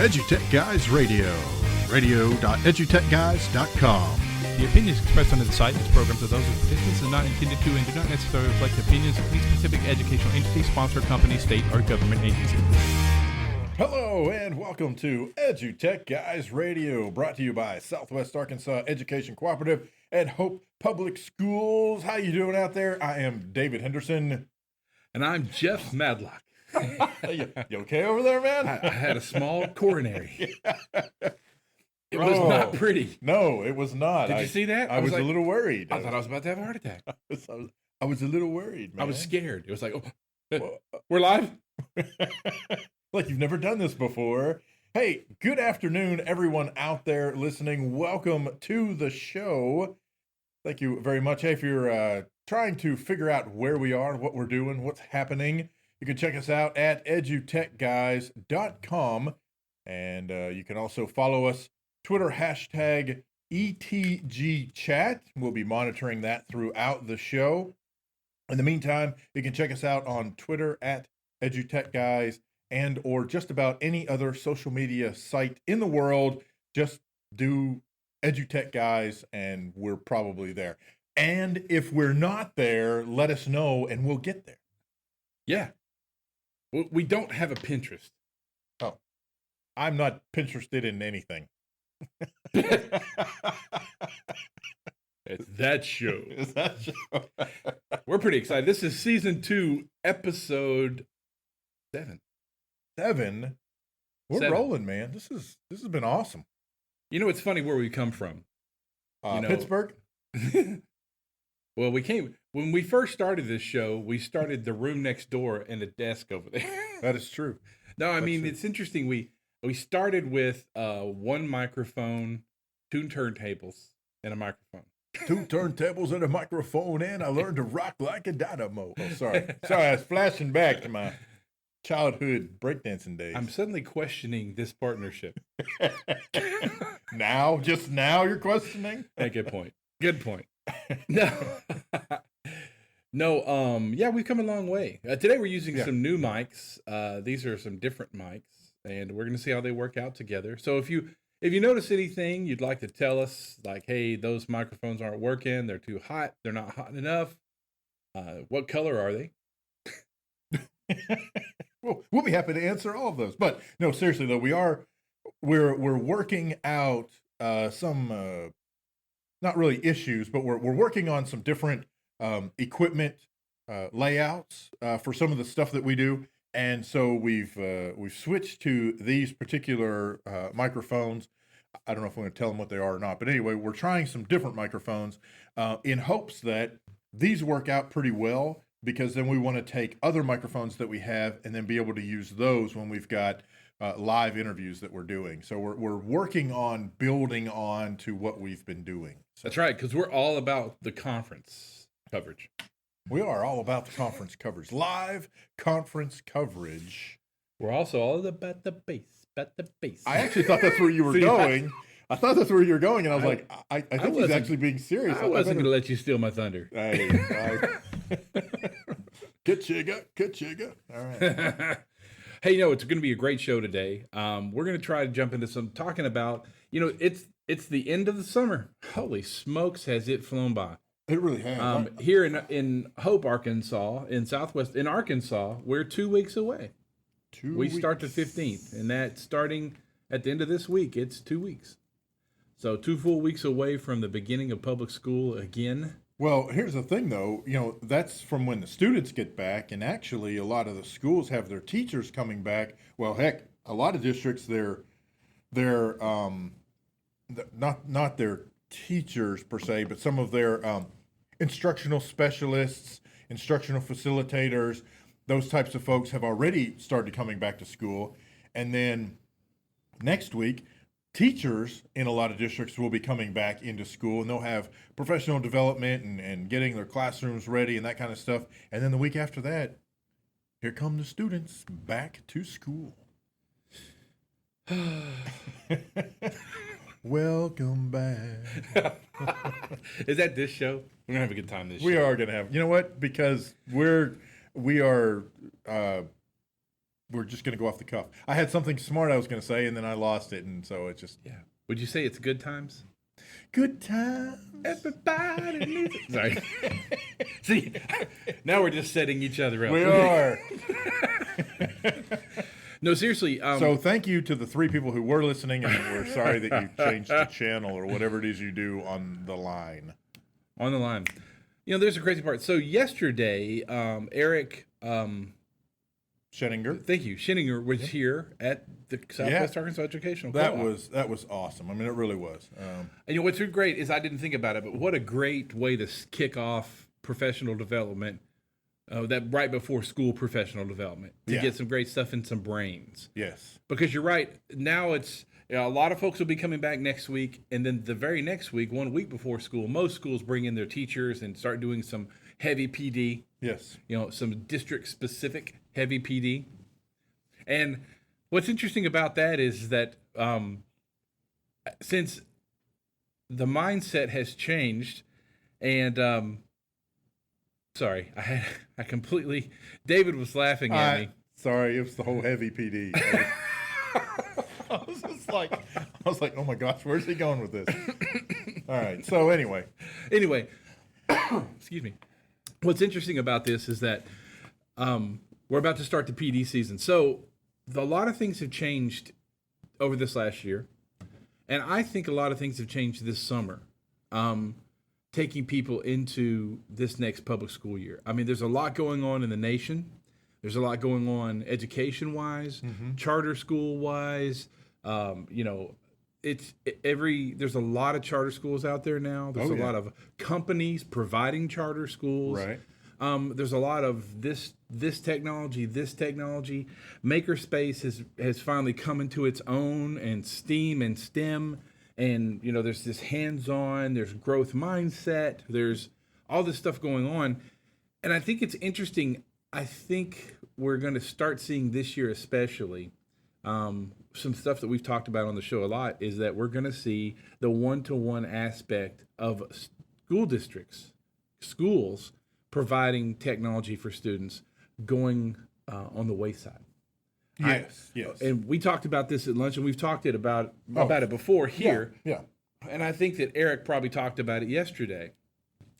EduTechGuys Radio, radio.edutechguys.com. The opinions expressed under the site and its programs are those of participants and not intended to and do not necessarily reflect the opinions of any specific educational entity, sponsor, company, state, or government agency. Hello and welcome to EduTechGuys Radio, brought to you by Southwest Arkansas Education Cooperative and Hope Public Schools. How you doing out there? I am David Henderson. And I'm Jeff Madlock. You okay over there, man? I had a small coronary. It was not pretty. No, it was not. Did you see that? I was like, a little worried. I thought I was about to have a heart attack. I was a little worried, man. I was scared. It was like, oh, we're live? Like you've never done this before. Hey, good afternoon, everyone out there listening. Welcome to the show. Thank you very much. Hey, if you're trying to figure out where we are, what we're doing, what's happening, you can check us out at edutechguys.com. And you can also follow us, Twitter, hashtag ETGChat. We'll be monitoring that throughout the show. In the meantime, you can check us out on Twitter at EduTechGuys and or just about any other social media site in the world. Just do EduTechGuys and we're probably there. And if we're not there, let us know and we'll get there. Yeah. We don't have a Pinterest. Oh, I'm not Pinterested in anything. It's that show. Is that show? We're pretty excited. This is season 2, episode 7. 7? We're 7. rolling, man. This has been awesome. You know, it's funny where we come from. Pittsburgh? Well, when we first started this show, we started the room next door and a desk over there. That is true. No, it's interesting. We started with one microphone, 2 turntables, and a microphone. 2 turntables and a microphone, and I learned to rock like a dynamo. Oh, sorry. I was flashing back to my childhood breakdancing days. I'm suddenly questioning this partnership. Just now you're questioning? Hey, good point. Good point. Yeah, we've come a long way. Today we're using some new mics. These are some different mics, and we're going to see how they work out together. So if you notice anything you'd like to tell us, like, hey, those microphones aren't working, they're too hot, they're not hot enough, what color are they? Well, we'll be happy to answer all of those. But no, seriously though, we're working out some not really issues, but we're working on some different equipment layouts for some of the stuff that we do. And so we've switched to these particular microphones. I don't know if I'm going to tell them what they are or not, but anyway, we're trying some different microphones in hopes that these work out pretty well, because then we want to take other microphones that we have and then be able to use those when we've got live interviews that we're doing. So we're working on building on to what we've been doing. So that's right, because we're all about the conference coverage. We are all about the conference coverage, live conference coverage. We're also all about the bass, I actually thought that's where you were going. I thought that's where you were going, and I was like, I think he's actually being serious. I wasn't going to let you steal my thunder. Ka-chigga. All right. Hey, it's going to be a great show today. We're going to try to jump into some talking about, it's the end of the summer. Holy smokes, has it flown by. It really has. Here in Hope, Arkansas, in Arkansas, we're 2 weeks away. We start the 15th, and that's starting at the end of this week. It's 2 weeks. So 2 full weeks away from the beginning of public school again. Well, here's the thing, though. That's from when the students get back, and actually a lot of the schools have their teachers coming back. Well, heck, a lot of districts, they're not their teachers per se, but some of their instructional specialists, instructional facilitators, those types of folks have already started coming back to school. And then next week, teachers in a lot of districts will be coming back into school, and they'll have professional development and getting their classrooms ready and that kind of stuff. And then the week after that, here come the students back to school. Welcome back. Is that this show? We're going to have a good time this show. We are going to have, you know what? Because we are we're just going to go off the cuff. I had something smart I was going to say, and then I lost it, and so it just Would you say it's good times? good times. Everybody needs it. Sorry. See, now we're just setting each other up. We are. No, seriously. So thank you to the 3 people who were listening, and we're sorry that you changed the channel or whatever it is you do on the line. On the line. You know, there's a crazy part. So yesterday, Eric... Scheninger. Thank you. Scheninger was here at the Southwest Arkansas Educational Co-op. That was awesome. I mean, it really was. And you know what's great is I didn't think about it, but what a great way to kick off professional development. That right before school professional development to get some great stuff in some brains. Yes. Because you're right. Now it's a lot of folks will be coming back next week, and then the very next week, 1 week before school, most schools bring in their teachers and start doing some heavy PD. Yes. You know, some district specific heavy PD. And what's interesting about that is that since the mindset has changed, and sorry, I completely. David was laughing at me. Sorry, it was the whole heavy PD. I was like, oh my gosh, where's he going with this? All right. So anyway, excuse me. What's interesting about this is that we're about to start the PD season. So a lot of things have changed over this last year, and I think a lot of things have changed this summer. Taking people into this next public school year. I mean, there's a lot going on in the nation. There's a lot going on education-wise, charter school-wise. You know, there's a lot of charter schools out there now. There's a lot of companies providing charter schools. Right. There's a lot of this technology. Makerspace has finally come into its own, and STEAM and STEM. And, you know, there's this hands-on, there's growth mindset, there's all this stuff going on. And I think it's interesting. I think we're going to start seeing this year especially some stuff that we've talked about on the show a lot is that we're going to see the one-to-one aspect of school districts, schools providing technology for students going on the wayside. Yes. And we talked about this at lunch, and we've talked about it before here. Yeah. And I think that Eric probably talked about it yesterday.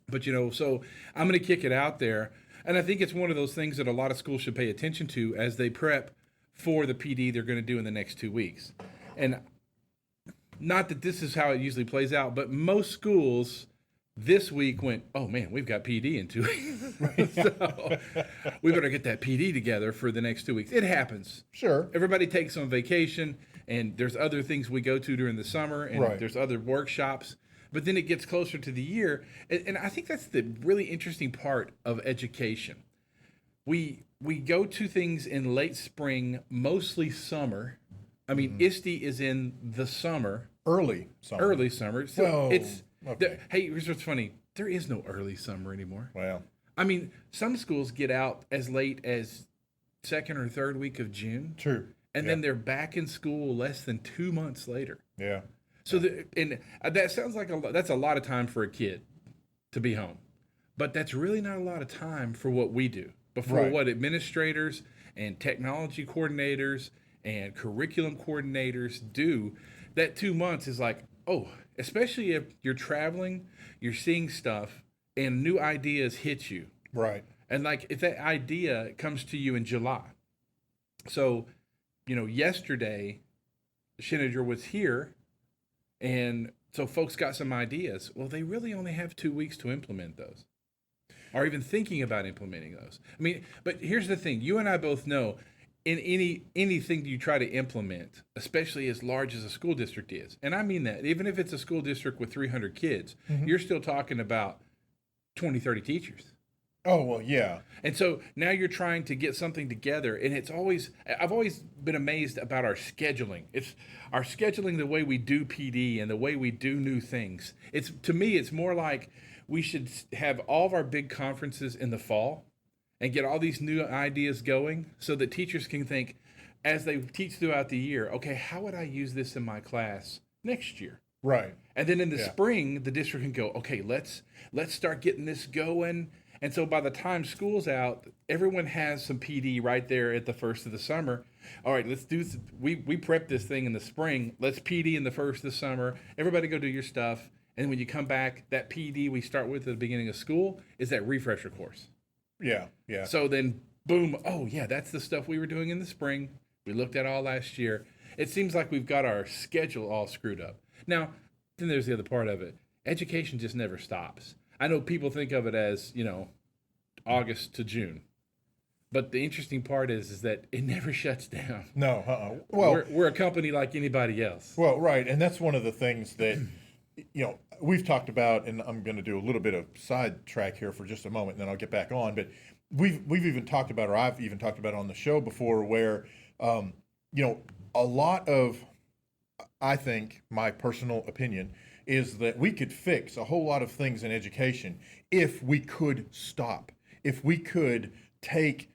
But, you know, so I'm going to kick it out there. And I think it's one of those things that a lot of schools should pay attention to as they prep for the PD they're going to do in the next 2 weeks. And not that this is how it usually plays out, but most schools this week went, oh man, we've got PD in 2 weeks. So we better get that PD together for the next 2 weeks. It happens. Sure. Everybody takes on vacation, and there's other things we go to during the summer, and there's other workshops. But then it gets closer to the year. And I think that's the really interesting part of education. We go to things in late spring, mostly summer. I mean, ISTE is in the summer. Early summer. So it's... Okay. Hey, here's what's funny. There is no early summer anymore. Well, I mean, some schools get out as late as second or third week of June. true. And then they're back in school less than 2 months later. Yeah. So that sounds like that's a lot of time for a kid to be home. But that's really not a lot of time for what we do. But for what administrators and technology coordinators and curriculum coordinators do, that 2 months is like, oh, especially if you're traveling, you're seeing stuff, and new ideas hit you. Right. And like if that idea comes to you in July. So, you know, yesterday, Scheninger was here, and so folks got some ideas. Well, they really only have 2 weeks to implement those, or even thinking about implementing those. I mean, but here's the thing. You and I both know in anything you try to implement, especially as large as a school district is, and I mean that, even if it's a school district with 300 kids, you're still talking about 20, 30 teachers. Oh, well, yeah. And so now you're trying to get something together, and I've always been amazed about our scheduling. It's our scheduling, the way we do PD and the way we do new things. To me, it's more like we should have all of our big conferences in the fall and get all these new ideas going so that teachers can think, as they teach throughout the year, okay, how would I use this in my class next year? Right. And then in the spring, the district can go, okay, let's start getting this going. And so by the time school's out, everyone has some PD right there at the first of the summer. All right, let's do. We prep this thing in the spring. Let's PD in the first of the summer. Everybody go do your stuff. And when you come back, that PD we start with at the beginning of school is that refresher course. Yeah, yeah. So then, boom, oh, yeah, that's the stuff we were doing in the spring. We looked at all last year. It seems like we've got our schedule all screwed up. Now, then there's the other part of it. Education just never stops. I know people think of it as, August to June. But the interesting part is that it never shuts down. No, well, we're a company like anybody else. Well, right, and that's one of the things that we've talked about, and I'm going to do a little bit of sidetrack here for just a moment, and then I'll get back on. But we've even talked about, or I've even talked about on the show before, where a lot of, I think, my personal opinion is that we could fix a whole lot of things in education if we could stop, if we could take.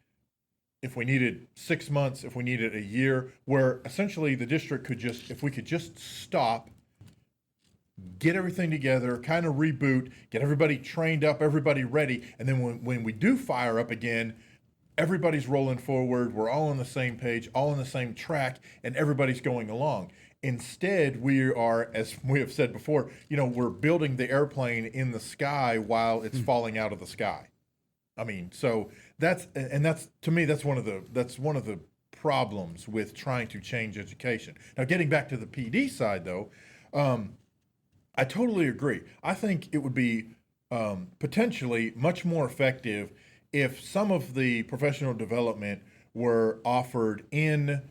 If we needed 6 months, if we needed a year, where essentially the district could just, if we could just stop, get everything together, kind of reboot, get everybody trained up, everybody ready, and then when we do fire up again, everybody's rolling forward, we're all on the same page, all on the same track, and everybody's going along. Instead, we are, as we have said before, we're building the airplane in the sky while it's falling out of the sky. I mean, so that's to me, that's one of the problems with trying to change education. Now, getting back to the PD side, though, I totally agree. I think it would be potentially much more effective if some of the professional development were offered in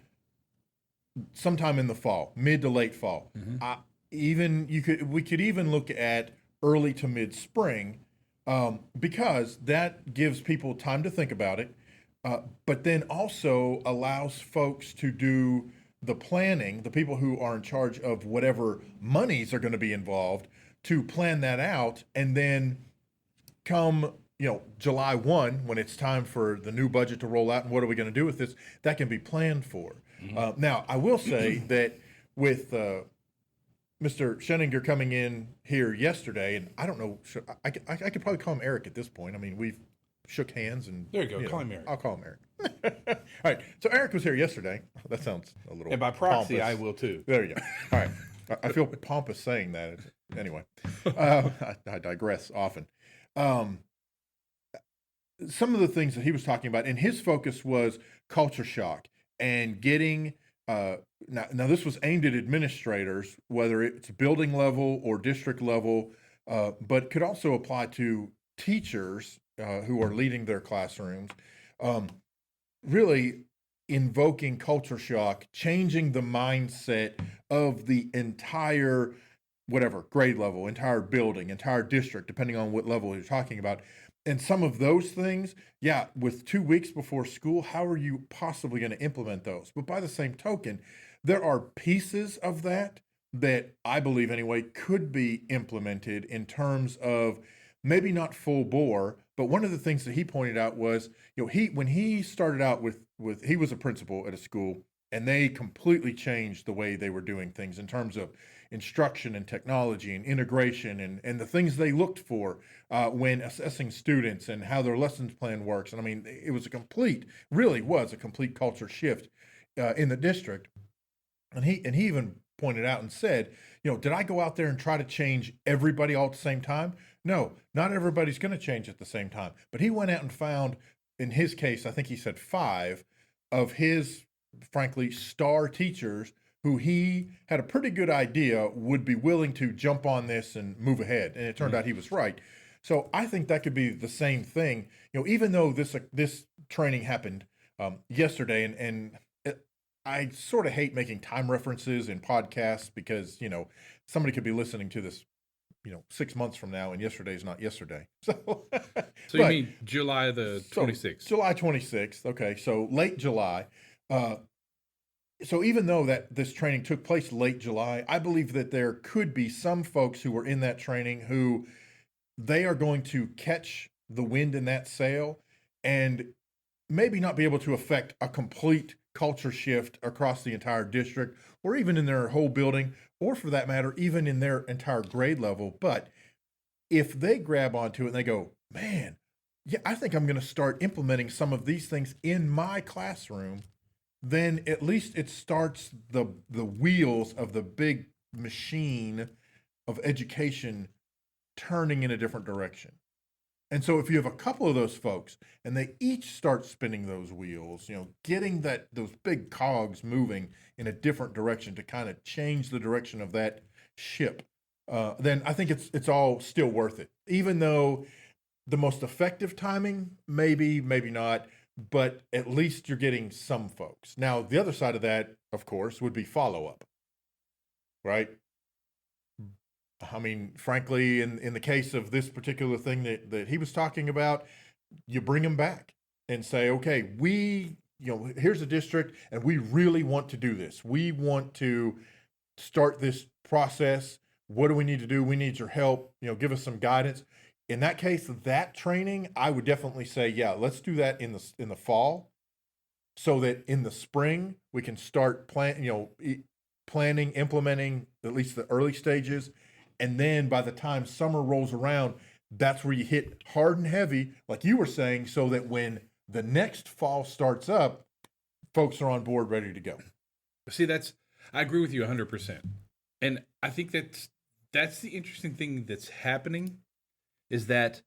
sometime in the fall, mid to late fall. Mm-hmm. We could even look at early to mid spring. Because that gives people time to think about it, but then also allows folks to do the planning, the people who are in charge of whatever monies are going to be involved, to plan that out, and then come, July 1, when it's time for the new budget to roll out and what are we going to do with this, that can be planned for. Mm-hmm. Now, I will say that with Mr. Scheninger coming in here yesterday, and I don't know, I could probably call him Eric at this point. I mean, we've shook hands and there you go. Call him Eric. I'll call him Eric. All right. So Eric was here yesterday. That sounds a little. And by proxy, pompous. I will too. There you go. All right. I feel pompous saying that. Anyway, I digress often. Some of the things that he was talking about, and his focus was culture shock and getting. Now this was aimed at administrators, whether it's building level or district level, but could also apply to teachers who are leading their classrooms. Really invoking culture shock, changing the mindset of the entire, whatever, grade level, entire building, entire district, depending on what level you're talking about. And some of those things, with 2 weeks before school, how are you possibly going to implement those? But by the same token, there are pieces of that I believe anyway could be implemented in terms of maybe not full bore, but one of the things that he pointed out was, when he started out with he was a principal at a school, and they completely changed the way they were doing things in terms of instruction and technology and integration and the things they looked for when assessing students and how their lessons plan works. And I mean, it was really was a complete culture shift in the district. And he even pointed out and said, did I go out there and try to change everybody all at the same time? No, not everybody's going to change at the same time. But he went out and found, in his case, I think he said 5 of his, frankly, star teachers who he had a pretty good idea would be willing to jump on this and move ahead. And it turned out he was right. So I think that could be the same thing. Even though this training happened yesterday, and I sort of hate making time references in podcasts because, somebody could be listening to this, 6 months from now, and yesterday is not yesterday. So you mean July the 26th? So July 26th. Okay. So late July. So even though that this training took place late July, I believe that there could be some folks who were in that training who they are going to catch the wind in that sail and maybe not be able to affect a complete culture shift across the entire district or even in their whole building, or for that matter, even in their entire grade level. But if they grab onto it and they go, man, yeah, I think I'm going to start implementing some of these things in my classroom. Then at least it starts the wheels of the big machine of education turning in a different direction. And so if you have a couple of those folks and they each start spinning those wheels, getting those big cogs moving in a different direction to kind of change the direction of that ship, then I think it's all still worth it. Even though the most effective timing, maybe not, but at least you're getting some folks. Now, the other side of that, of course, would be follow-up, right? I mean, frankly, in the case of this particular thing that he was talking about, you bring them back and say, okay, here's a district and we really want to do this. We want to start this process. What do we need to do? We need your help. Give us some guidance. In that case, that training, I would definitely say, yeah, let's do that in the fall, so that in the spring we can start planning, implementing at least the early stages, and then by the time summer rolls around, that's where you hit hard and heavy, like you were saying, so that when the next fall starts up, folks are on board, ready to go. See, I agree with you 100%, and I think that's the interesting thing that's happening. Is that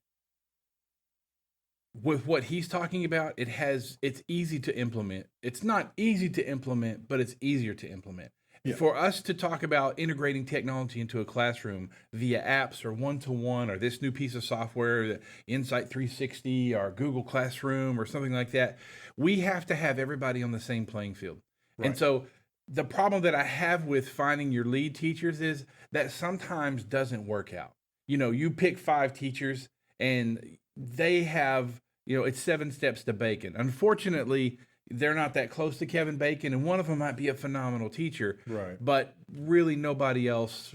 with what he's talking about, it's easy to implement. It's not easy to implement, but it's easier to implement. Yeah. For us to talk about integrating technology into a classroom via apps or one-to-one or this new piece of software, the Insight 360 or Google Classroom or something like that, we have to have everybody on the same playing field. Right. And so the problem that I have with finding your lead teachers is that sometimes doesn't work out. You pick 5 teachers and they have, it's 7 steps to Bacon. Unfortunately, they're not that close to Kevin Bacon, and one of them might be a phenomenal teacher, right? But really nobody else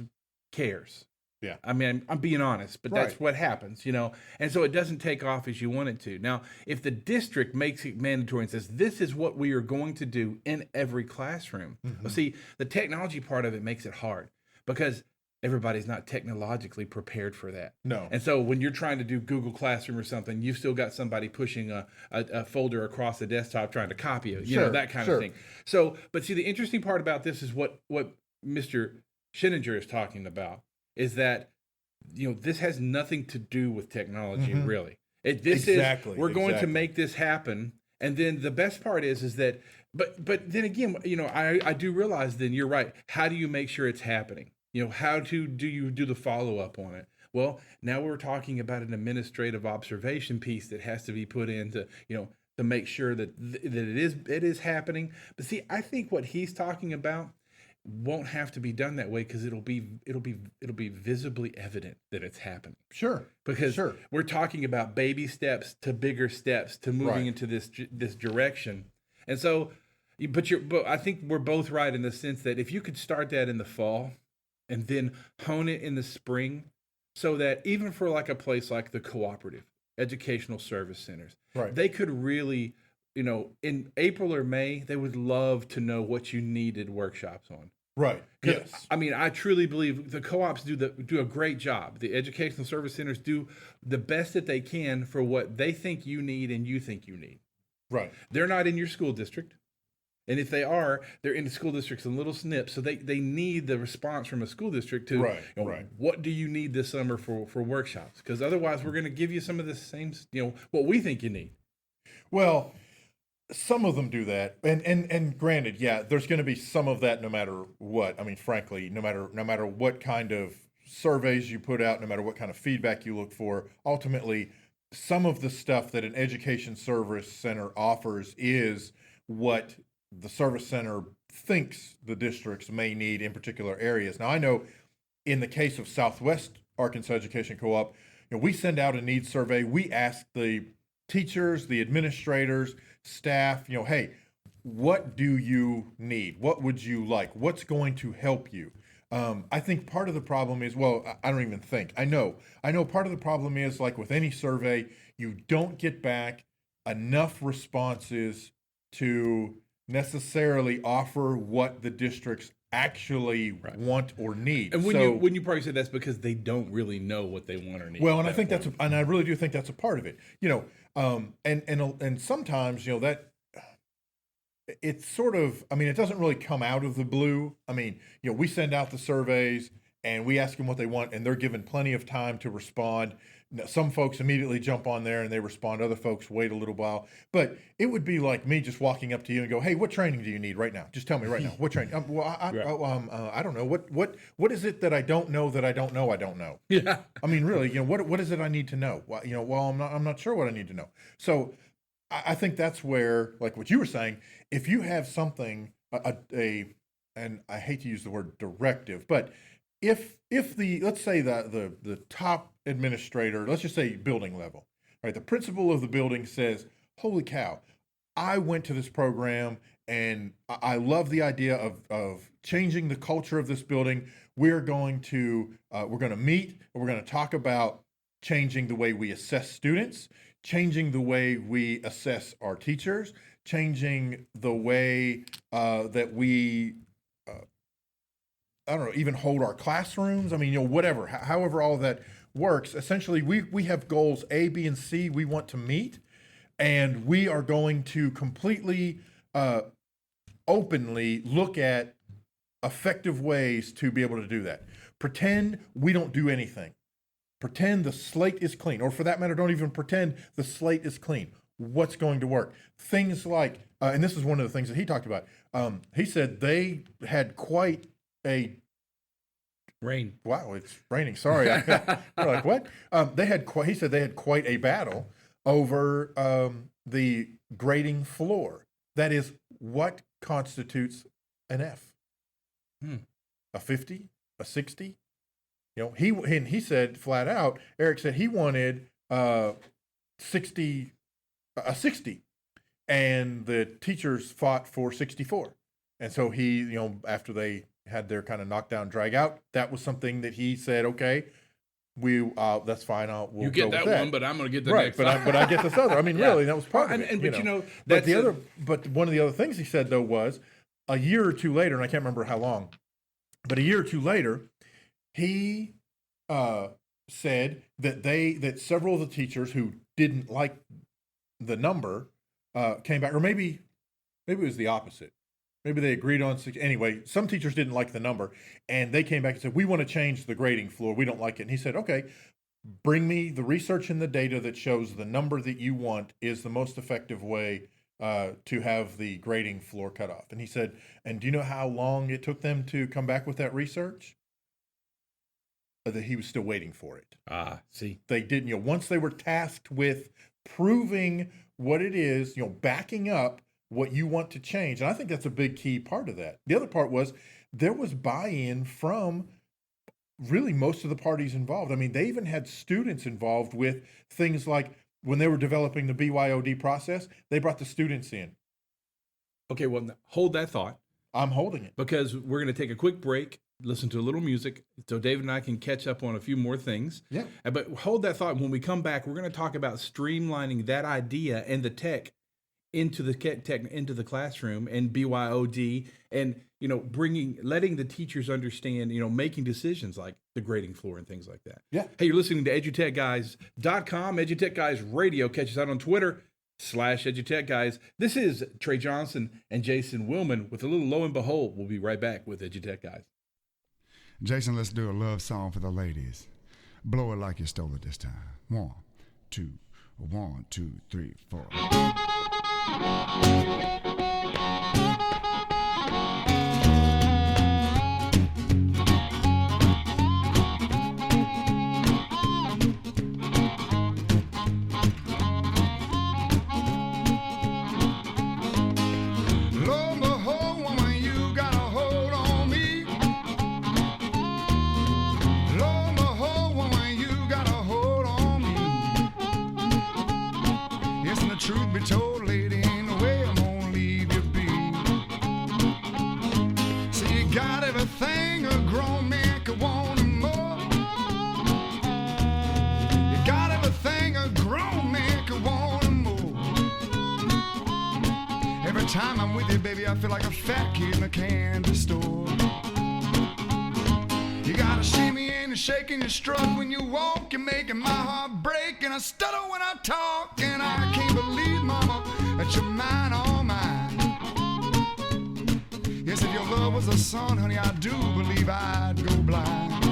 cares. Yeah. I mean, I'm being honest, but that's what happens, and so it doesn't take off as you want it to. Now, if the district makes it mandatory and says, this is what we are going to do in every classroom, well, see, the technology part of it makes it hard because everybody's not technologically prepared for that. No. And so when you're trying to do Google Classroom or something, you've still got somebody pushing a folder across the desktop trying to copy it, that kind of thing. So, but see, the interesting part about this is what Mr. Scheninger is talking about is that, this has nothing to do with technology, really. We're going to make this happen. And then the best part is that, but then again, I do realize then you're right. How do you make sure it's happening? How do you do the follow-up on it? Well, now we're talking about an administrative observation piece that has to be put in to make sure that it is happening. But see, I think what he's talking about won't have to be done that way because it'll be visibly evident that it's happening. Sure. Because we're talking about baby steps to bigger steps to moving into this direction. And so, but I think we're both right in the sense that if you could start that in the fall, and then hone it in the spring so that even for like a place like the cooperative educational service centers, they could really, in April or May, they would love to know what you needed workshops on. Right. Yes. I mean, I truly believe the co-ops do a great job. The educational service centers do the best that they can for what they think you need and you think you need. Right. They're not in your school district. And if they are, they're in the school districts in little snips. So they need the response from a school district to, what do you need this summer for workshops? Because otherwise we're going to give you some of the same, what we think you need. Well, some of them do that. And granted, yeah, there's going to be some of that no matter what. I mean, frankly, no matter what kind of surveys you put out, no matter what kind of feedback you look for, ultimately, some of the stuff that an education service center offers is what the service center thinks the districts may need in particular areas. Now, I know in the case of Southwest Arkansas Education Co-op, we send out a needs survey. We ask the teachers, the administrators, staff, hey, what do you need? What would you like? What's going to help you? I think part of the problem is, I don't even think. I know part of the problem is, like with any survey, you don't get back enough responses to necessarily offer what the districts actually want or need. And when you probably say that's because they don't really know what they want or need. Well, and I think and I really do think that's a part of it. And sometimes that it's sort of, I mean, it doesn't really come out of the blue. I mean, we send out the surveys and we ask them what they want, and they're given plenty of time to respond. Some folks immediately jump on there and they respond. Other folks wait a little while. But it would be like me just walking up to you and go, "Hey, what training do you need right now? Just tell me right now. What training?" I don't know. What is it that I don't know that I don't know I don't know? Yeah. I mean, really, what is it I need to know? Well, I'm not sure what I need to know. So I think that's where, like what you were saying, if you have something, and I hate to use the word directive, but if let's say the top administrator, let's just say building level, right? The principal of the building says, "Holy cow, I went to this program and I love the idea of changing the culture of this building. We're going to meet and we're going to talk about changing the way we assess students, changing the way we assess our teachers, changing the way that we I don't know, even hold our classrooms. I mean, whatever, however all of that works. Essentially, we have goals A, B, and C we want to meet, and we are going to completely openly look at effective ways to be able to do that. Pretend we don't do anything. Pretend the slate is clean, or for that matter, don't even pretend the slate is clean. What's going to work? Things like, and this is one of the things that he talked about. He said they had quite a rain. Wow, it's raining. Sorry. We're like, what? He said they had quite a battle over the grading floor. That is, what constitutes an F? A 50? A 60? He said flat out, Eric said he wanted 60, a 60, and the teachers fought for 64. And so he, after they had their kind of knockdown drag out, that was something that he said, okay, that's fine. We'll you get go that, with that one, but I'm going to get the right, next. but I get this other. I mean, really, that was part of it. But one of the other things he said though was a year or two later, and I can't remember how long, but a year or two later, he said that several of the teachers who didn't like the number came back, or maybe it was the opposite. Maybe they agreed on 6. Anyway, some teachers didn't like the number, and they came back and said, "We want to change the grading floor. We don't like it." And he said, "Okay, bring me the research and the data that shows the number that you want is the most effective way to have the grading floor cut off." And he said, "And do you know how long it took them to come back with that research?" That he was still waiting for it. See. They didn't, once they were tasked with proving what it is, backing up what you want to change. And I think that's a big key part of that. The other part was there was buy-in from really most of the parties involved. I mean, they even had students involved with things like when they were developing the BYOD process, they brought the students in. Okay, well, hold that thought. I'm holding it. Because we're going to take a quick break, listen to a little music, so David and I can catch up on a few more things. Yeah. But hold that thought. When we come back, we're going to talk about streamlining that idea and the tech into the classroom and BYOD, and letting the teachers understand, making decisions like the grading floor and things like that. Yeah. Hey, you're listening to EduTechGuys.com, EduTechGuys Radio. Catch us out on Twitter /EduTechGuys. This is Trey Johnson and Jason Willman with a little Lo and Behold. We'll be right back with EduTechGuys. Jason, let's do a love song for the ladies. Blow it like you stole it this time. 1, 2, 1, 2, 3, 4. Truth be told, lady, ain't no way I'm gonna leave you be. So you got everything a grown man could want and more. You got everything a grown man could want and more. Every time I'm with you, baby, I feel like a fat kid in a candy store. You gotta shimmy and you shake and you strut when you walk. You're making my heart break and I stutter when I talk. And I can't believe, mama, that you're mine, all mine. Yes, if your love was a son, honey, I do believe I'd go blind.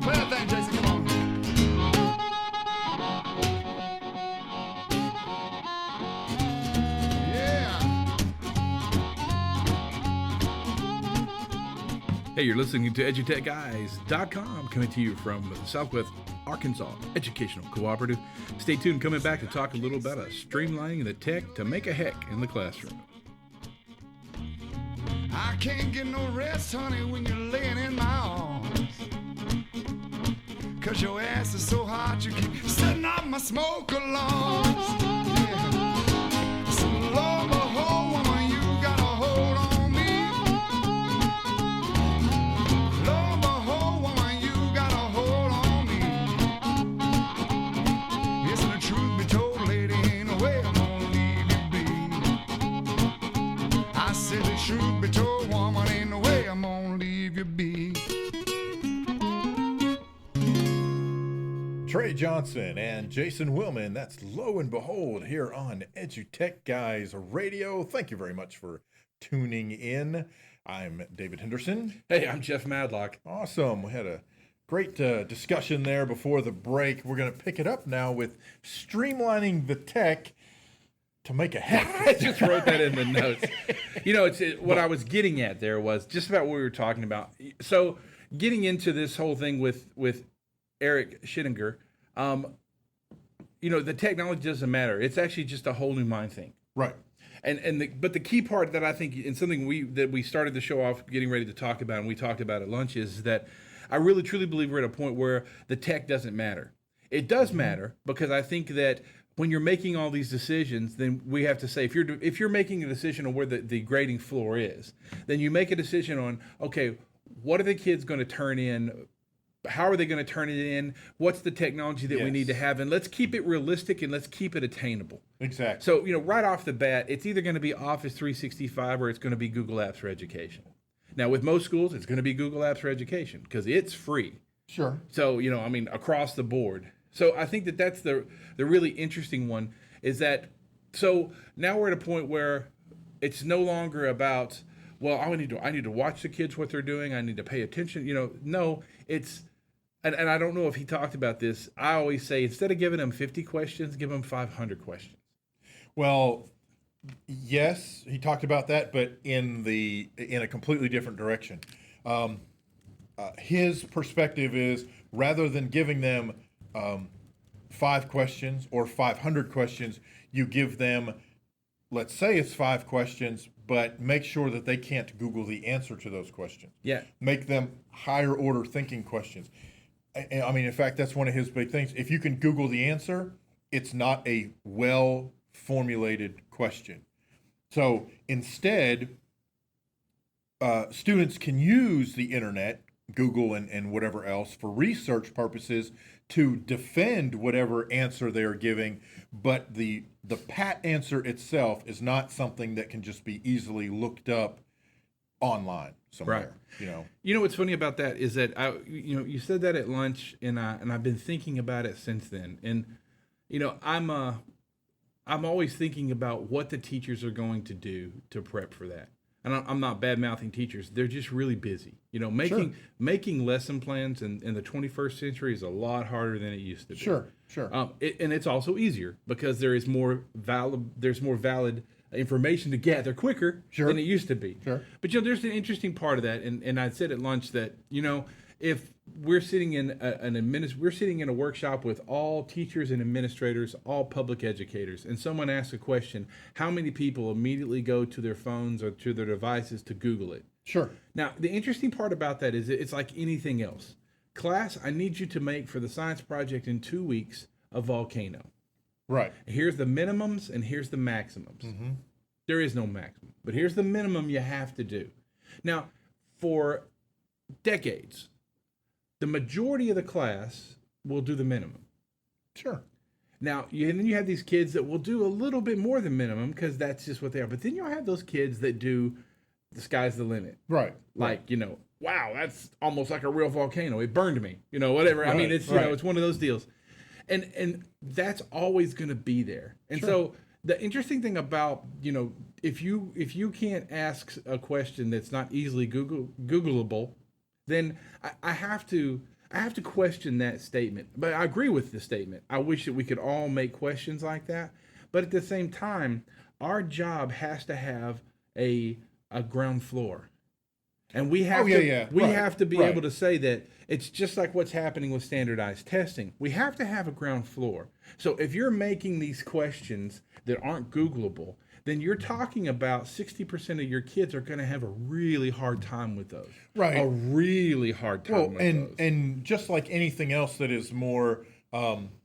Play that thing, Jason, come on. Hey, you're listening to EduTechGuys.com, coming to you from Southwest Arkansas Educational Cooperative. Stay tuned, coming back to talk a little about streamlining the tech to make a heck in the classroom. I can't get no rest, honey, when you're laying in my arms. 'Cause your ass is so hot, you keep setting off my smoke alarms. Yeah. So lo and behold, woman, you got a hold on me. Lo and behold, woman, you got a hold on me. Yes, and the truth be told, lady, ain't no way I'm gonna leave you be. I said the truth be told, woman, ain't no way I'm gonna leave you be. Trey Johnson and Jason Willman. That's Lo and Behold here on EduTech Guys Radio. Thank you very much for tuning in. I'm David Henderson. Hey, I'm Jeff Madlock. Awesome. We had a great discussion there before the break. We're going to pick it up now with streamlining the tech to make a heck. I just wrote that in the notes. You know, what I was getting at there was just about what we were talking about. So getting into this whole thing with Eric Schittinger, you know, the technology doesn't matter. It's actually just a whole new mind thing. Right. But the key part that I think, and something we started the show off getting ready to talk about, and we talked about at lunch, is that I really truly believe we're at a point where the tech doesn't matter. It does matter, because I think that when you're making all these decisions, then we have to say, if you're making a decision on where the grading floor is, then you make a decision on, okay, what are the kids going to turn in? How are they going to turn it in? What's the technology that we need to have? And let's keep it realistic and let's keep it attainable. Exactly. So, you know, right off the bat, it's either going to be Office 365 or it's going to be Google Apps for Education. Now, with most schools, it's going to be Google Apps for Education because it's free. Sure. So, you know, I mean, across the board. So I think that's the really interesting one, is that, so now we're at a point where it's no longer about, well, I need to watch the kids, what they're doing. I need to pay attention. You know, no, it's, and I don't know if he talked about this. I always say, instead of giving them 50 questions, give them 500 questions. Well, yes, he talked about that, but in a completely different direction. His perspective is, rather than giving them 5 questions or 500 questions, you give them, let's say it's 5 questions, but make sure that they can't Google the answer to those questions. Yeah. Make them higher order thinking questions. I mean, in fact, that's one of his big things. If you can Google the answer, it's not a well formulated question. So instead, students can use the internet, Google and whatever else, for research purposes to defend whatever answer they're giving, but the pat answer itself is not something that can just be easily looked up online somewhere. Right. You know what's funny about that is that you said that at lunch, and I've been thinking about it since then. And you know, I'm always thinking about what the teachers are going to do to prep for that. And I'm not bad-mouthing teachers. They're just really busy. You know, making lesson plans in the 21st century is a lot harder than it used to be. Sure. And it's also easier because there's more valid information to gather quicker than it used to be. Sure. But there's an interesting part of that, and I said at lunch that if we're sitting in a workshop with all teachers and administrators, all public educators, and someone asks a question, how many people immediately go to their phones or to their devices to Google it? Sure. Now, the interesting part about that is it's like anything else. Class, I need you to make for the science project in 2 weeks a volcano. Right. Here's the minimums and here's the maximums. Mm-hmm. There is no maximum, but here's the minimum you have to do. Now, for decades, the majority of the class will do the minimum. Sure. Now, then you have these kids that will do a little bit more than minimum because that's just what they are. But then you'll have those kids that do the sky's the limit. Right. Like, wow, that's almost like a real volcano. It burned me, whatever. I mean, Right, it's, right. it's one of those deals. And that's always going to be there. And so the interesting thing about, if you can't ask a question that's not easily Googleable, then I have to question that statement. But I agree with the statement. I wish that we could all make questions like that. But at the same time, our job has to have a ground floor. And we have have to be able to say that it's just like what's happening with standardized testing. We have to have a ground floor. So if you're making these questions that aren't Googleable, then you're talking about 60% of your kids are going to have a really hard time with those. Right. A really hard time with those. And just like anything else that is more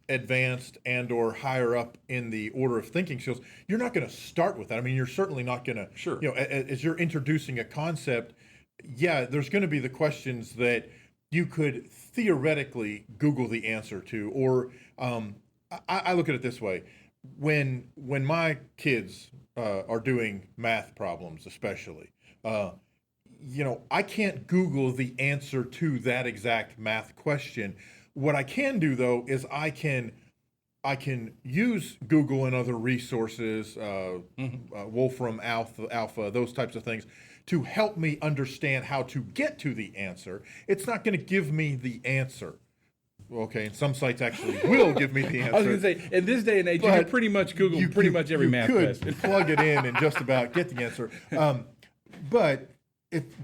advanced and or higher up in the order of thinking skills, you're not going to start with that. I mean, you're certainly not going to, Sure. As you're introducing a concept, there's going to be the questions that you could theoretically Google the answer to, or I look at it this way. When my kids are doing math problems, especially, I can't Google the answer to that exact math question. What I can do though is I can use Google and other resources, Wolfram Alpha, those types of things, to help me understand how to get to the answer. It's not going to give me the answer. Okay, and some sites actually will give me the answer. I was going to say, in this day and age, you can pretty much Google much every math question. You could plug it in and just about get the answer. But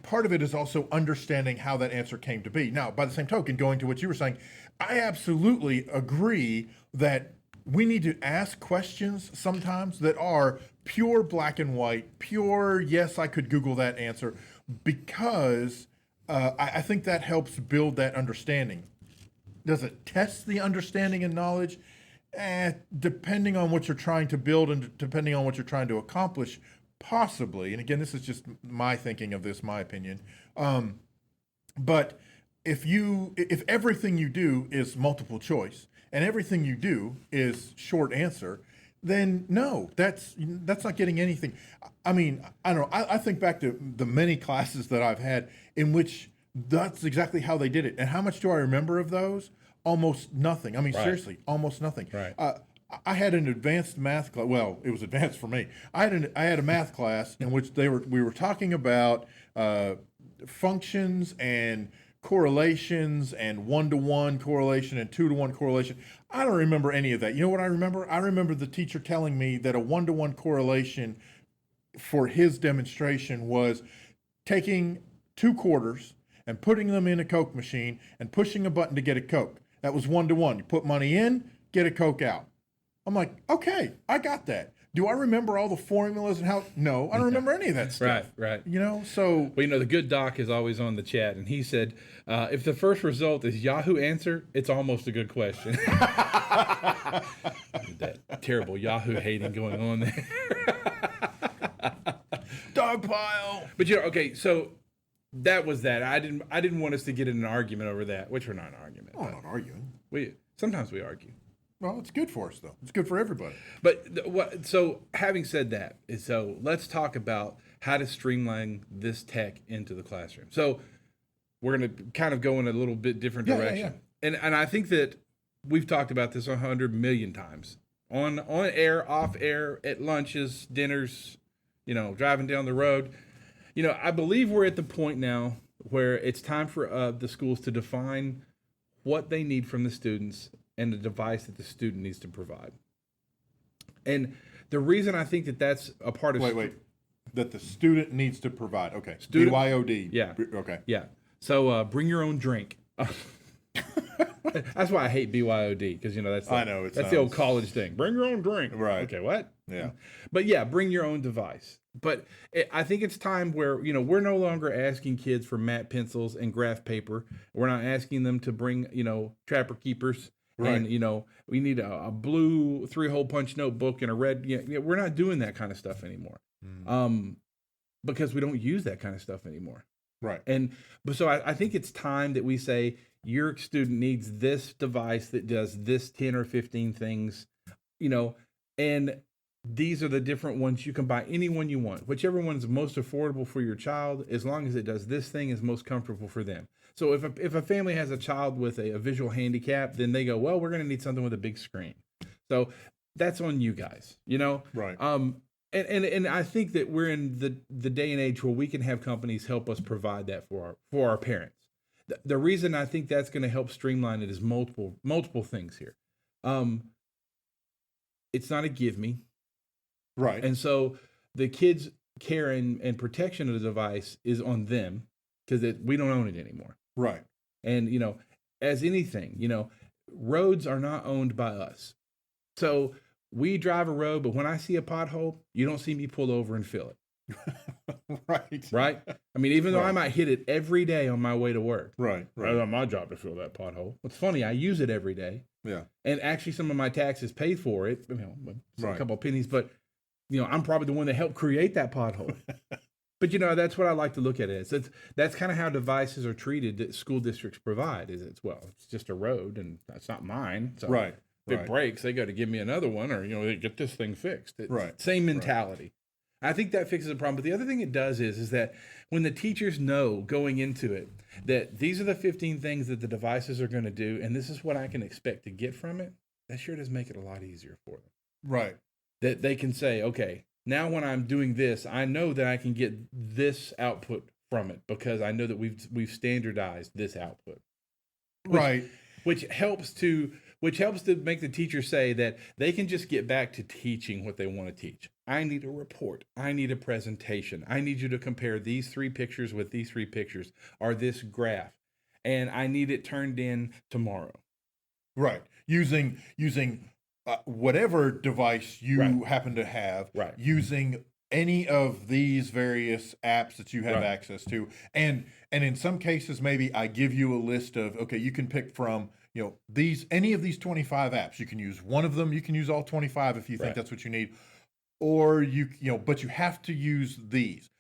part of it is also understanding how that answer came to be. Now, by the same token, going to what you were saying, I absolutely agree that we need to ask questions sometimes that are pure black and white, pure, yes, I could Google that answer, because I think that helps build that understanding. Does it test the understanding and knowledge? Depending on what you're trying to build and depending on what you're trying to accomplish, possibly. And again, this is just my thinking of this, my opinion. But if everything you do is multiple choice and everything you do is short answer, then no, that's not getting anything. I mean, I don't know. I think back to the many classes that I've had in which that's exactly how they did it. And how much do I remember of those? Almost nothing. I mean, seriously, almost nothing. Right. I had an advanced math class. Well, it was advanced for me. I had a math class in which we were talking about functions and correlations and 1-to-1 correlation and 2-to-1 correlation. I don't remember any of that. You know what I remember? I remember the teacher telling me that a 1-to-1 correlation for his demonstration was taking 2 quarters and putting them in a Coke machine and pushing a button to get a Coke. That was 1-to-1. You put money in, get a Coke out. I'm like, okay, I got that. Do I remember all the formulas and how? No, I don't remember any of that stuff. Right. So. Well, the good doc is always on the chat, and he said, if the first result is Yahoo answer, it's almost a good question. That terrible Yahoo hating going on there. Dogpile. But okay, so that was that. I didn't want us to get in an argument over that, which we're not an argument. Oh, I'm not arguing. Sometimes we argue. Well, it's good for us, though. It's good for everybody. But so having said that, so let's talk about how to streamline this tech into the classroom. So we're going to kind of go in a little bit different direction. Yeah. And I think that we've talked about this 100 million times on air, off air, at lunches, dinners, driving down the road. I believe we're at the point now where it's time for the schools to define what they need from the students and the device that the student needs to provide. And the reason I think that that's a part of... Wait. That the student needs to provide. Okay. BYOD. Yeah. Okay. Yeah. So bring your own drink. That's why I hate BYOD, because, that's the old college thing. Bring your own drink. Right. Okay, what? Yeah. But yeah, bring your own device. But I think it's time where, we're no longer asking kids for matte pencils and graph paper. We're not asking them to bring, Trapper Keepers. Right. And, we need a blue 3-hole punch notebook and a red. We're not doing that kind of stuff anymore. Because we don't use that kind of stuff anymore. Right. But so I think it's time that we say your student needs this device that does this 10 or 15 things, and these are the different ones. You can buy any one you want, whichever one's most affordable for your child, as long as it does this thing is most comfortable for them. So if a family has a child with a visual handicap, then they go, well, we're going to need something with a big screen. So that's on you guys, Right. And I think that we're in the day and age where we can have companies help us provide that for our parents. The reason I think that's going to help streamline it is multiple things here. It's not a give me. Right. And so the kids' care and protection of the device is on them because we don't own it anymore. Right. And, as anything, roads are not owned by us. So we drive a road, but when I see a pothole, you don't see me pull over and fill it. Right. Right? I mean, even though I Right. might hit it every day on my way to work. Right. It's not my job to fill that pothole. It's funny, I use it every day. Yeah. And actually some of my taxes pay for it, a Right. couple of pennies, but I'm probably the one that helped create that pothole. But that's what I like to look at it as. That's kind of how devices are treated that school districts provide. It's just a road and that's not mine. So Right. if it Right. breaks, they got to give me another one or they get this thing fixed. Right. Same mentality. I think that fixes the problem. But the other thing it does is that when the teachers know going into it that these are the 15 things that the devices are going to do, and this is what I can expect to get from it, that sure does make it a lot easier for them. Right. That they can say, okay, now when I'm doing this, I know that I can get this output from it because I know that we've standardized this output. Right. Which helps to make the teacher say that they can just get back to teaching what they want to teach. I need a report. I need a presentation. I need you to compare these 3 pictures with these 3 pictures or this graph. And I need it turned in tomorrow. Right. Using whatever device you Right. happen to have, Right. using any of these various apps that you have Right. access to. And in some cases, maybe I give you a list of, okay, you can pick from, any of these 25 apps. You can use one of them. You can use all 25 if you think Right. that's what you need. Or but you have to use these.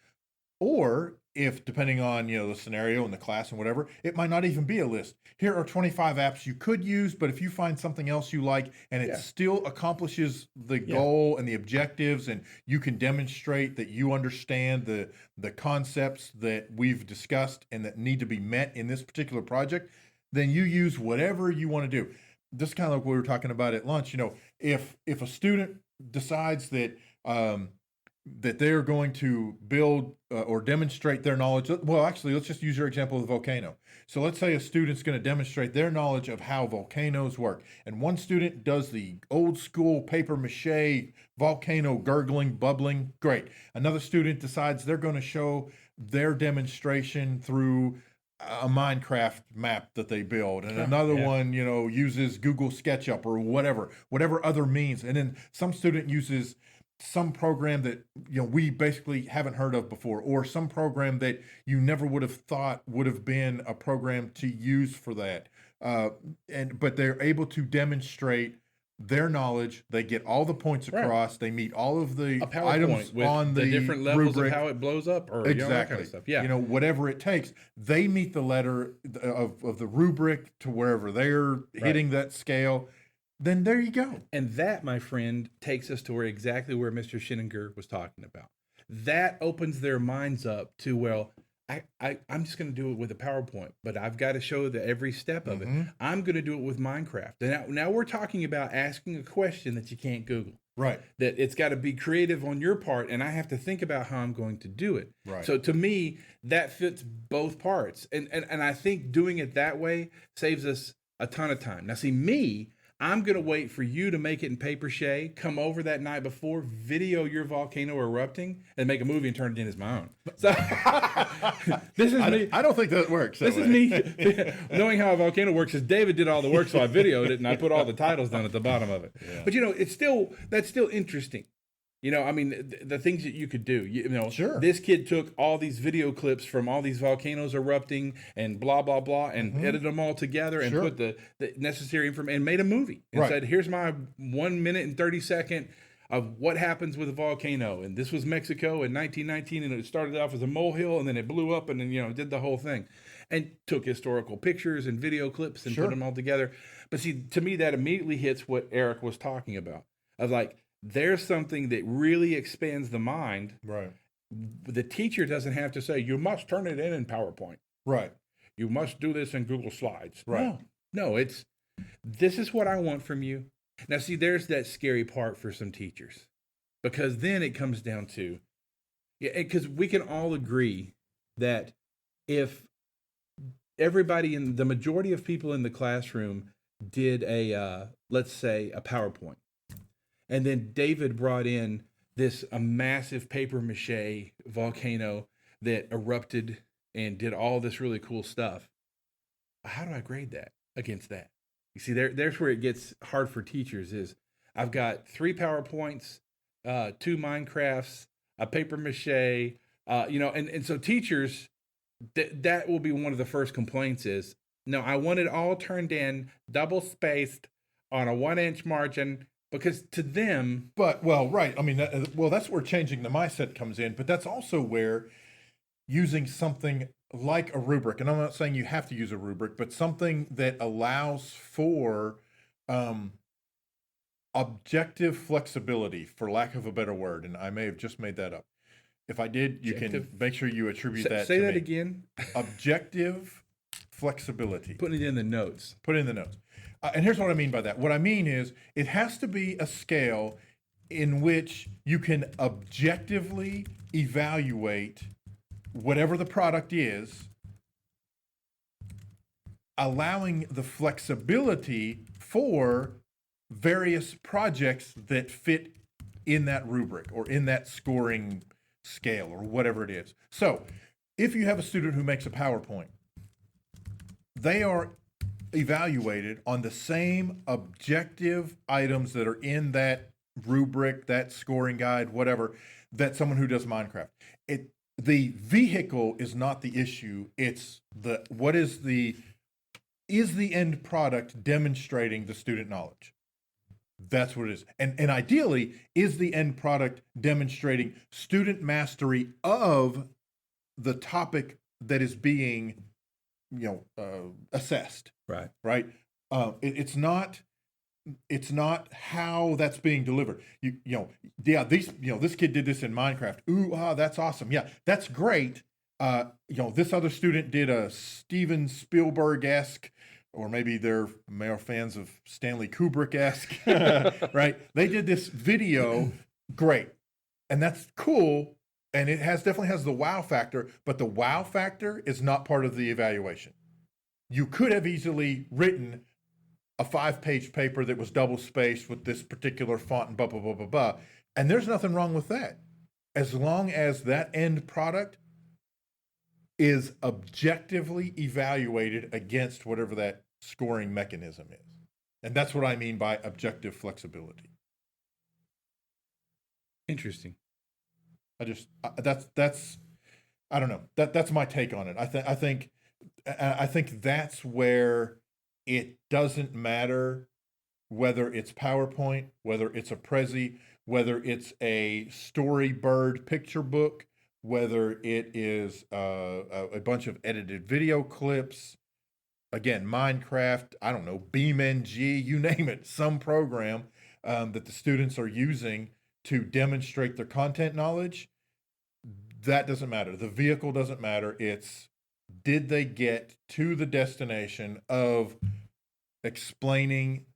Or if, depending on, the scenario and the class and whatever, it might not even be a list. Here are 25 apps you could use, but if you find something else you like and it Yeah. still accomplishes the goal and the objectives, and you can demonstrate that you understand the concepts that we've discussed and that need to be met in this particular project, then you use whatever you want to do. Just kind of like what we were talking about at lunch, if a student decides that that they're going to build or demonstrate their knowledge. Well, actually, let's just use your example of the volcano. So let's say a student's going to demonstrate their knowledge of how volcanoes work. And one student does the old school paper mache volcano gurgling, bubbling. Great. Another student decides they're going to show their demonstration through a Minecraft map that they build. And another one, uses Google SketchUp or whatever other means. And then some student uses some program that we basically haven't heard of before, or some program that you never would have thought would have been a program to use for that. But they're able to demonstrate their knowledge. They get all the points across. They meet all of the A PowerPoint items with on the different levels rubric. of how it blows up or Exactly. that kind of stuff. Yeah. Whatever it takes. They meet the letter of the rubric to wherever they're hitting that scale. Then there you go. And that, my friend, takes us to exactly where Mr. Schinninger was talking about. That opens their minds up to, well, I'm just going to do it with a PowerPoint, but I've got to show every step of it. I'm going to do it with Minecraft. And now we're talking about asking a question that you can't Google. Right. That it's got to be creative on your part, and I have to think about how I'm going to do it. Right. So to me, that fits both parts. And I think doing it that way saves us a ton of time. Now, see, I'm going to wait for you to make it in paper mache, come over that night before, video your volcano erupting, and make a movie and turn it in as my own. So this is me. I don't think that works. This is me knowing how a volcano works. Is David did all the work, so I videoed it and I put all the titles down at the bottom of it. Yeah. But that's still interesting. The things that you could do. Sure. This kid took all these video clips from all these volcanoes erupting and blah blah blah, and edited them all together and put the necessary information and made a movie and said, "Here's my 1 minute and 30-second of what happens with a volcano." And this was Mexico in 1919, and it started off as a molehill, and then it blew up, and then did the whole thing, and took historical pictures and video clips and put them all together. But see, to me, that immediately hits what Eric was talking about of like. there's something that really expands the mind. Right. The teacher doesn't have to say, you must turn it in PowerPoint. Right. You must do this in Google Slides. Right. No, it's, this is what I want from you. Now, see, there's that scary part for some teachers, because then it comes down to, because we can all agree that if everybody in the majority of people in the classroom did let's say a PowerPoint, and then David brought in a massive paper mache volcano that erupted and did all this really cool stuff, how do I grade that against that? You see, there's where it gets hard for teachers. Is I've got 3 PowerPoints, 2 Minecrafts, a paper mache, and so teachers, that will be one of the first complaints is, no, I want it all turned in, double spaced on a 1-inch margin, because to them. But, well, right. I mean, that's where changing the mindset comes in, but that's also where using something like a rubric, and I'm not saying you have to use a rubric, but something that allows for objective flexibility, for lack of a better word, and I may have just made that up. If I did, you can make sure you attribute that to me. Say that again. Objective flexibility. Put it in the notes. Put it in the notes. And here's what I mean by that. What I mean is it has to be a scale in which you can objectively evaluate whatever the product is, allowing the flexibility for various projects that fit in that rubric or in that scoring scale or whatever it is. So if you have a student who makes a PowerPoint, they are evaluated on the same objective items that are in that rubric, that scoring guide, whatever, that someone who does Minecraft. The vehicle is not the issue. It's is the end product demonstrating the student knowledge? That's what it is. And ideally, is the end product demonstrating student mastery of the topic that is being, assessed? Right. Right. It's not how that's being delivered. This kid did this in Minecraft. Ooh, that's awesome. Yeah, that's great. This other student did a Steven Spielberg-esque, or maybe they're more fans of Stanley Kubrick-esque, right? They did this video, great. And that's cool. And it definitely has the wow factor, but the wow factor is not part of the evaluation. You could have easily written a 5-page paper that was double spaced with this particular font and blah, blah, blah, blah, blah. And there's nothing wrong with that. As long as that end product is objectively evaluated against whatever that scoring mechanism is. And that's what I mean by objective flexibility. Interesting. That's I don't know. That's my take on it. I think that's where it doesn't matter whether it's PowerPoint, whether it's a Prezi, whether it's a Storybird picture book, whether it is a bunch of edited video clips, again, Minecraft, I don't know, BeamNG, you name it, some program that the students are using to demonstrate their content knowledge. That doesn't matter. The vehicle doesn't matter. It's, did they get to the destination of explaining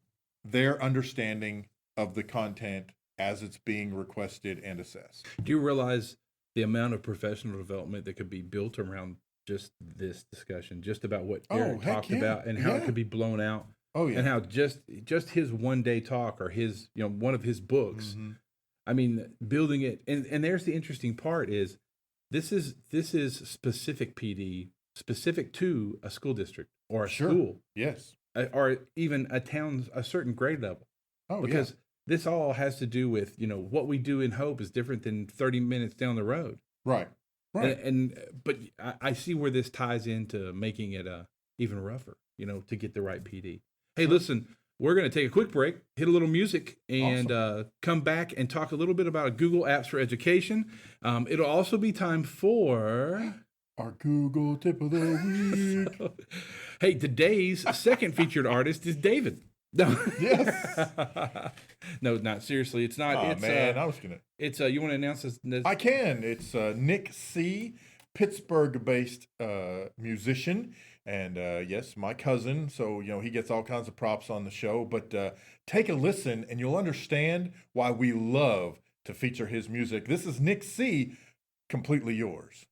their understanding of the content as it's being requested and assessed? Do you realize the amount of professional development that could be built around just this discussion, just about what Eric talked about and how it could be blown out? Oh, yeah. And how just his one-day talk or his, one of his books, I mean, building it. And there's the interesting part is this is specific PD, specific to a school district or a school. Yes. Or even a certain grade level. Oh, because this all has to do with, what we do in Hope is different than 30 minutes down the road. Right. Right. But I see where this ties into making it even rougher, to get the right PD. Hey, listen, we're going to take a quick break, hit a little music, and come back and talk a little bit about Google Apps for Education. It'll also be time for our Google Tip of the Week. Hey, today's second featured artist is David. No. Yes. No, not seriously. It's not. Oh it's man, I was gonna. It's you want to announce this? I can. It's Nick C, Pittsburgh-based musician, and yes, my cousin. So he gets all kinds of props on the show. But take a listen, and you'll understand why we love to feature his music. This is Nick C, Completely Yours.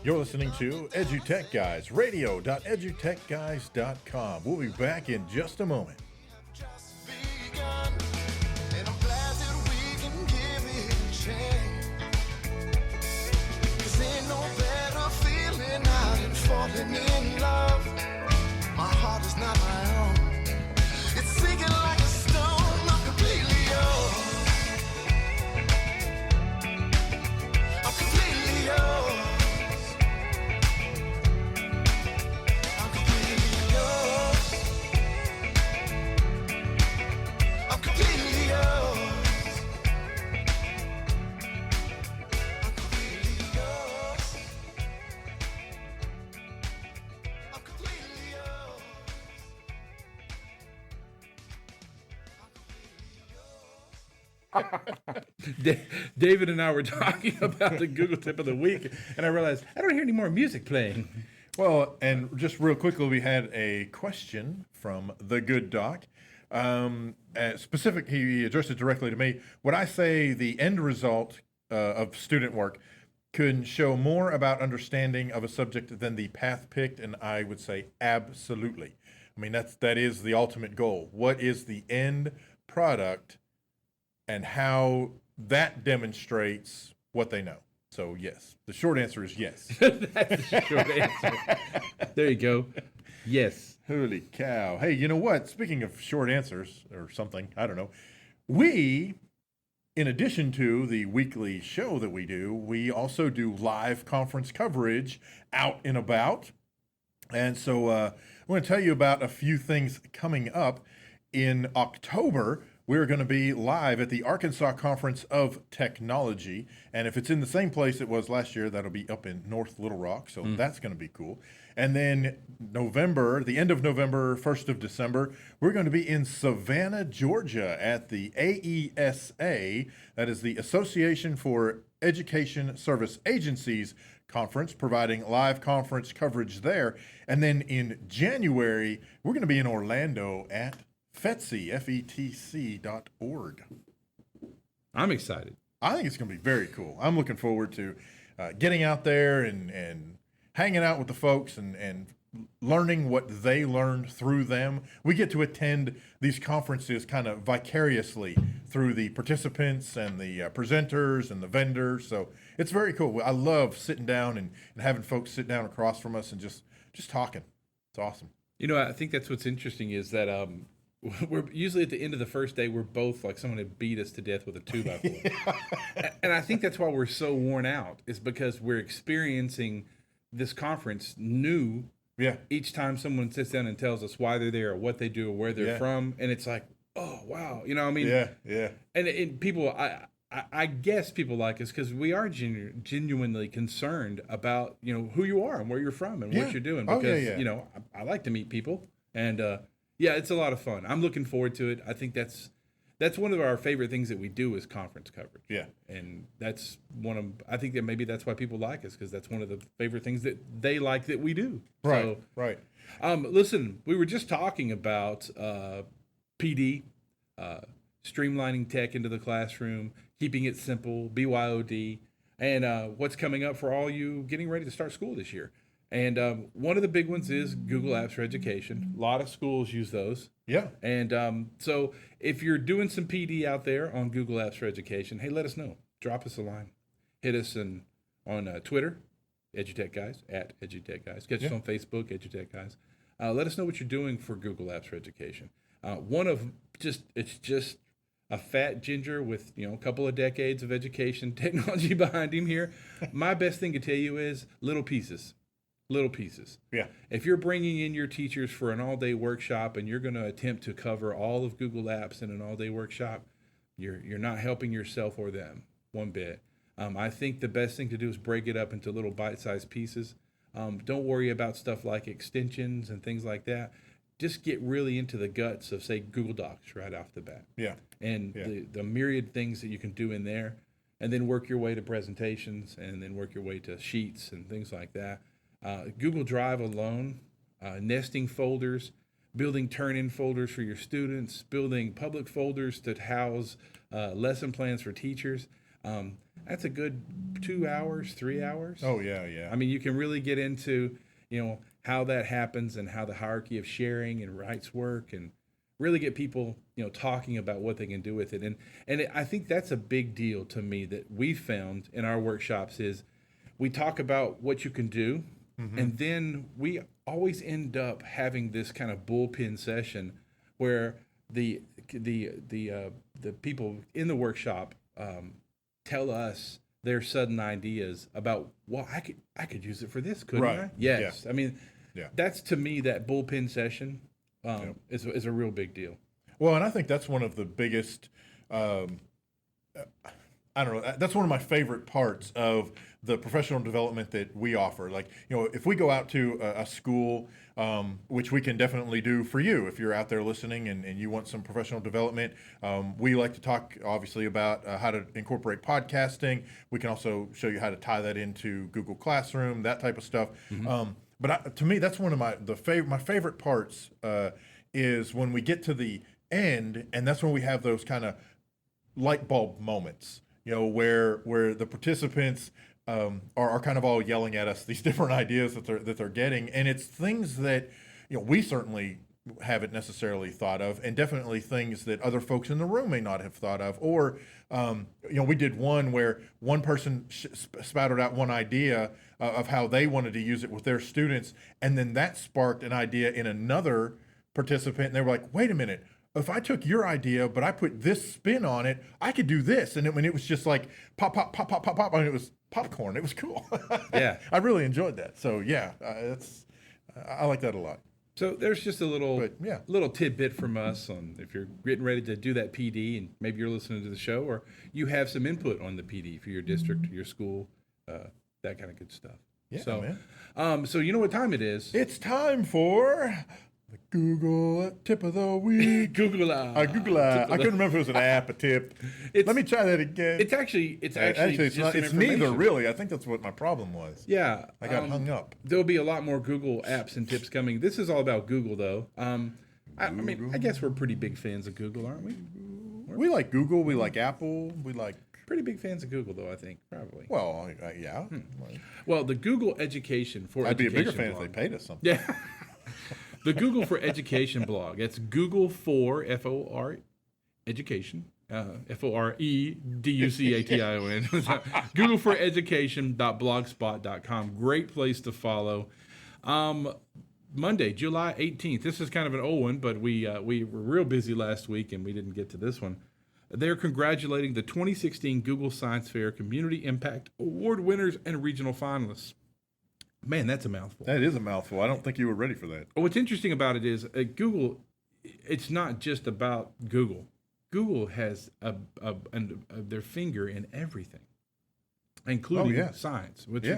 You're listening to EduTechGuys, radio.edutechguys.com. We'll be back in just a moment. Falling in love, my heart is not my own. It's sinking like a stone. I'm completely yours. I'm completely yours. I'm completely yours. I'm completely yours. I'm completely yours. I'm completely yours. David and I were talking about the Google tip of the week, and I realized I don't hear any more music playing. Well, and just real quickly, we had a question from the good doc. He addressed it directly to me. Would I say the end result of student work can show more about understanding of a subject than the path picked? And I would say absolutely. I mean, that is the ultimate goal. What is the end product and how that demonstrates what they know? So yes, the short answer is yes. That's the short answer. There you go. Yes. Holy cow. Hey, you know what? Speaking of short answers or something, I don't know. We, in addition to the weekly show that we do, we also do live conference coverage out and about. And so I want to tell you about a few things coming up. In October, we're going to be live at the Arkansas Conference of Technology. And if it's in the same place it was last year, that'll be up in North Little Rock. So that's going to be cool. And then the end of November, 1st of December, we're going to be in Savannah, Georgia at the AESA. That is the Association for Education Service Agencies Conference, providing live conference coverage there. And then in January, we're going to be in Orlando at FETC, FETC.org. I'm excited. I think it's going to be very cool. I'm looking forward to getting out there and hanging out with the folks and learning what they learned through them. We get to attend these conferences kind of vicariously through the participants and the presenters and the vendors. So it's very cool. I love sitting down and having folks sit down across from us and just talking. It's awesome. You know, I think that's what's interesting is that we're usually at the end of the first day, we're both like someone had beat us to death with a 2x4. And I think that's why we're so worn out, is because we're experiencing this conference new each time someone sits down and tells us why they're there or what they do or where they're from. And it's like, oh, wow. You know what I mean? Yeah. And people, I guess people like us because we are genuinely concerned about, you know, who you are and where you're from and what you're doing. Because, you know, I like to meet people. And, it's a lot of fun. I'm looking forward to it. I think that's one of our favorite things that we do is conference coverage. Yeah. And that's I think that maybe that's why people like us, because that's one of the favorite things that they like that we do. Right. So, right. Listen, we were just talking about PD, streamlining tech into the classroom, keeping it simple, BYOD, and what's coming up for all you getting ready to start school this year. And one of the big ones is Google Apps for Education. A lot of schools use those. Yeah. And so if you're doing some PD out there on Google Apps for Education, hey, let us know. Drop us a line. Hit us on Twitter, EduTechGuys, at EduTechGuys. Catch us on Facebook, EduTechGuys. Let us know what you're doing for Google Apps for Education. It's just a fat ginger with, you know, a couple of decades of education technology behind him here. My best thing to tell you is little pieces. Yeah. If you're bringing in your teachers for an all-day workshop and you're going to attempt to cover all of Google Apps in an all-day workshop, you're not helping yourself or them one bit. I think the best thing to do is break it up into little bite-sized pieces. Don't worry about stuff like extensions and things like that. Just get really into the guts of, say, Google Docs right off the bat. Yeah. And the myriad things that you can do in there, and then work your way to presentations, and then work your way to sheets and things like that. Google Drive alone, nesting folders, building turn-in folders for your students, building public folders to house lesson plans for teachers. That's a good 2 hours, 3 hours. Oh, yeah. I mean, you can really get into, you know, how that happens and how the hierarchy of sharing and rights work, and really get people, you know, talking about what they can do with it. And I think that's a big deal to me that we found in our workshops is we talk about what you can do. Mm-hmm. And then we always end up having this kind of bullpen session where the people in the workshop tell us their sudden ideas about, well, I could use it for this, couldn't I? Yes. Yeah. I mean, that's, to me, that bullpen session is a real big deal. Well, and I think that's one of the biggest. I don't know. That's one of my favorite parts of the professional development that we offer. Like, you know, if we go out to a school, which we can definitely do for you, if you're out there listening and you want some professional development, we like to talk, obviously, about how to incorporate podcasting. We can also show you how to tie that into Google Classroom, that type of stuff. Mm-hmm. But to me, that's one of my favorite parts is when we get to the end, and that's when we have those kind of light bulb moments. You know, where the participants are kind of all yelling at us these different ideas that they're getting, and it's things that, you know, we certainly haven't necessarily thought of, and definitely things that other folks in the room may not have thought of. Or, you know, we did one where one person spouted out one idea of how they wanted to use it with their students, and then that sparked an idea in another participant, and they were like, "Wait a minute. If I took your idea, but I put this spin on it, I could do this." And it was just like pop, pop, pop, pop, pop, pop. I mean, it was popcorn. It was cool. Yeah. I really enjoyed that. So, I like that a lot. So there's just a little tidbit from us on if you're getting ready to do that PD and maybe you're listening to the show or you have some input on the PD for your district, your school, that kind of good stuff. Yeah, so, man. So you know what time it is? It's time for the Google tip of the week. Google. I couldn't remember if it was an app, a tip. Let me try that again. It's actually it's just it's neither really. I think that's what my problem was. Yeah, I got hung up. There'll be a lot more Google apps and tips coming. This is all about Google, though. I mean, I guess we're pretty big fans of Google, aren't we? We like Google. We like Apple. We like. Pretty big fans of Google, though, I think, probably. Well, yeah. Well, the Google Education for I'd be a Education bigger fan blog. if they paid us something. Yeah. The Google for Education blog. That's Google for F-O-R Education. F-O-R-E-D-U-C-A-T-I-O-N. Google for Education.blogspot.com. Great place to follow. Monday, July 18th. This is kind of an old one, but we were real busy last week and we didn't get to this one. They're congratulating the 2016 Google Science Fair Community Impact Award winners and regional finalists. Man, that's a mouthful. That is a mouthful. I don't think you were ready for that. What's interesting about it is Google, it's not just about Google. Google has their finger in everything, including science. Which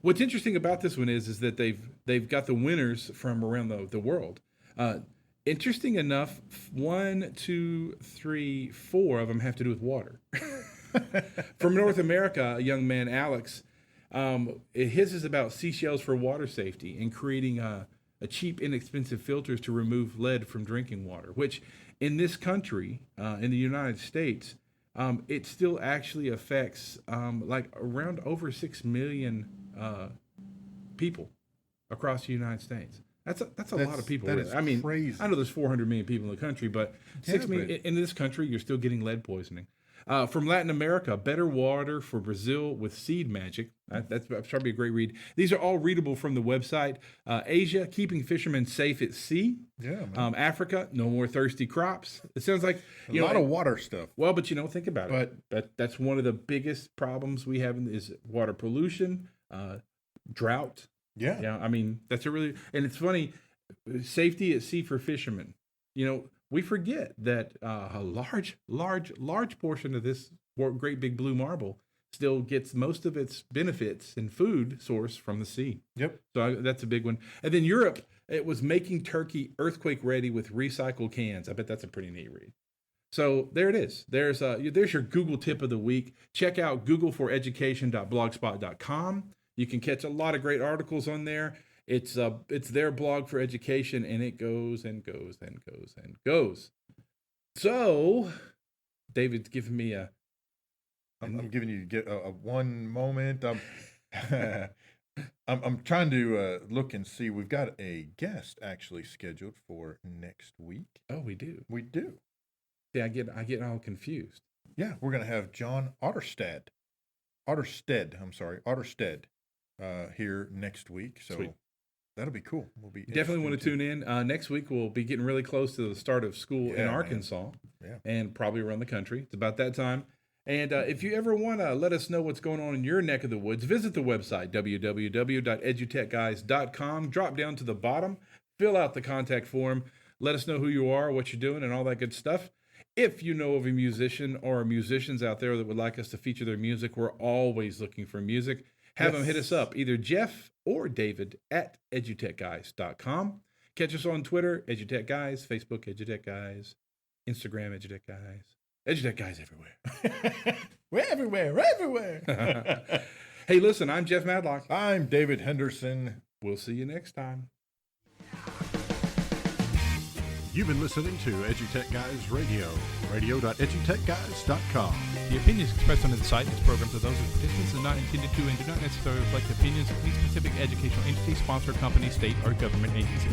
what's interesting about this one is that they've got the winners from around the world. Interesting enough, 1, 2, 3, 4 of them have to do with water. From North America, a young man, Alex, his is about seashells for water safety and creating a cheap, inexpensive filters to remove lead from drinking water, which in this country, in the United States, it still actually affects like around over 6 million people across the United States. That's a lot of people. That is crazy. I know there's 400 million people in the country, but 6 million in this country, you're still getting lead poisoning. From Latin America, Better Water for Brazil with Seed Magic. That's probably a great read.Ese are all readable from the website. Asia, Keeping Fishermen Safe at Sea. Yeah, man. Africa, No More Thirsty Crops. It sounds like a lot of water stuff. Well, but think about it. That's one of the biggest problems we have is water pollution, drought. Yeah. Yeah. I mean, that's and it's funny, safety at sea for fishermen. We forget that a large portion of this great big blue marble still gets most of its benefits and food source from the sea. Yep. So that's a big one. And then Europe, it was making turkey earthquake ready with recycled cans. I bet that's a pretty neat read. So there it is. There's your Google tip of the week. Check out googleforeducation.blogspot.com. You can catch a lot of great articles on there. It's their blog for education, and it goes and goes and goes and goes. So, David's giving me I'm giving you a one moment. I'm trying to look and see. We've got a guest actually scheduled for next week. Oh, we do. We do. Yeah, I get all confused. Yeah, we're gonna have John Otterstead, here next week. So Sweet. That'll be cool. We'll be definitely want to tune in. Next week we'll be getting really close to the start of school in Arkansas, and probably around the country. It's about that time. And if you ever want to let us know what's going on in your neck of the woods, visit the website, www.edutechguys.com. Drop down to the bottom, fill out the contact form, let us know who you are, what you're doing, and all that good stuff. If you know of a musician or musicians out there that would like us to feature their music, we're always looking for music. Have them hit us up, either Jeff or David at edutechguys.com. Catch us on Twitter, EduTechGuys, Facebook, EduTechGuys, Instagram, EduTechGuys. EduTechGuys everywhere. We're everywhere. Hey, listen, I'm Jeff Madlock. I'm David Henderson. We'll see you next time. You've been listening to EduTech Guys Radio, radio.edutechguys.com. The opinions expressed on the site and its programs are those of participants and not intended to and do not necessarily reflect the opinions of any specific educational entity, sponsor, company, state, or government agency.